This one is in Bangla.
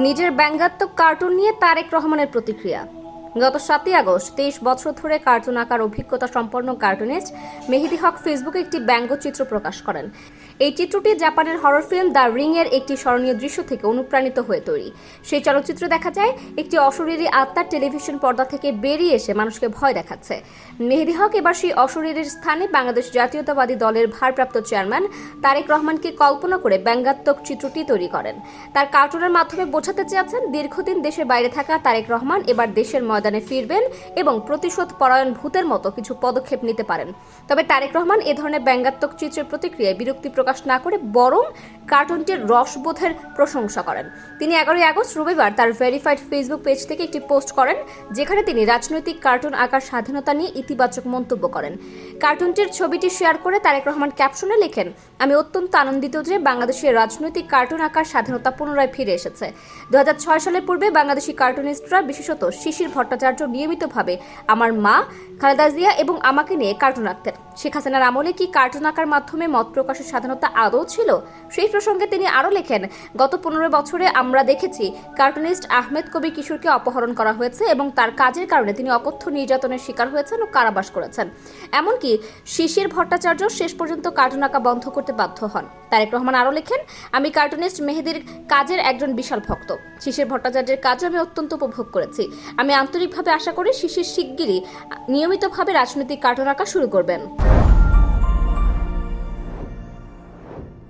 নিজের ব্যঙ্গাত্মক কার্টুন নিয়ে তারেক রহমানের প্রতিক্রিয়া। গত 7 আগস্ট 23 বছর ধরে কার্টুন আঁকার অভিজ্ঞতা সম্পন্ন কার্টুনিস্ট মেহেদী হক ফেসবুকে একটি ব্যঙ্গচিত্র প্রকাশ করেন। এই চিত্রটি জাপানের হরর ফিল্ম দ্য রিং এর একটি স্মরণীয় দৃশ্য থেকে অনুপ্রাণিত হয়ে তৈরি। সেই চলচ্চিত্রে দেখা যায় একটি অশরীরী আত্মা টেলিভিশন পর্দা থেকে বেরিয়ে এসে মানুষকে ভয় দেখাচ্ছে। মেহেদী হক এবার সেই অশরীরীর স্থানে বাংলাদেশ জাতীয়তাবাদী দলের ভারপ্রাপ্ত চেয়ারম্যান তারেক রহমানকে কল্পনা করে ব্যঙ্গাত্মক চিত্রটি তৈরি করেন। তার কার্টুনের মাধ্যমে বোঝাতে চেয়েছেন দীর্ঘদিন দেশের বাইরে থাকা তারেক রহমান এবার দেশের ময়দানে ফিরবেন এবং প্রতিশোধ পরায়ণ ভূতের মতো কিছু পদক্ষেপ নিতে পারেন। তবে তারেক রহমান এ ধরনের ব্যঙ্গাত্মক চিত্রের প্রতিক্রিয়ায় বিরক্তি প্রকাশ না করে বরং কার্টুনটির রসবোধের প্রশংসা করেন। তিনি 11 আগস্ট রবিবার তার ভেরিফাইড ফেসবুক পেজ থেকে একটি পোস্ট করেন, যেখানে তিনি রাজনৈতিক কার্টুন আঁকার স্বাধীনতা নিয়ে ইতিবাচক মন্তব্য করেন। কার্টুনটির ছবিটি শেয়ার করে তারেক রহমান ক্যাপশনে লেখেন, আমি অত্যন্ত আনন্দিত যে বাংলাদেশের রাজনৈতিক কার্টুন আঁকার স্বাধীনতা পুনরায় ফিরে এসেছে। 2006 সালের পূর্বে বাংলাদেশি কার্টুনিস্টরা, বিশেষত শিশির ভট্টাচার্য, নিয়মিতভাবে আমার মা খালেদা জিয়া এবং আমাকে নিয়ে কার্টুন আঁকতেন। শেখ হাসিনার আমলে কি কার্টুন আঁকার মাধ্যমে মত প্রকাশের স্বাধীনতা আদৌ ছিল? সেই প্রসঙ্গে তিনি আরও লেখেন, গত 15 বছরে আমরা দেখেছি কার্টুনিস্ট আহমেদ কবি কিশোরকে অপহরণ করা হয়েছে এবং তার কাজের কারণে তিনি অকথ্য নির্যাতনের শিকার হয়েছেন ও কারাবাস করেছেন। এমনকি শিশির ভট্টাচার্য শেষ পর্যন্ত কার্টুন আঁকা বন্ধ করতে বাধ্য হন। তারেক রহমান আরও লেখেন, আমি কার্টুনিস্ট মেহেদীর কাজের একজন বিশাল ভক্ত। শিশির ভট্টাচার্যের কাজও আমি অত্যন্ত উপভোগ করেছি। আমি আন্তরিকভাবে আশা করি শিশির শিগগিরই নিয়মিতভাবে রাজনৈতিক কার্টুন আঁকা শুরু করবেন।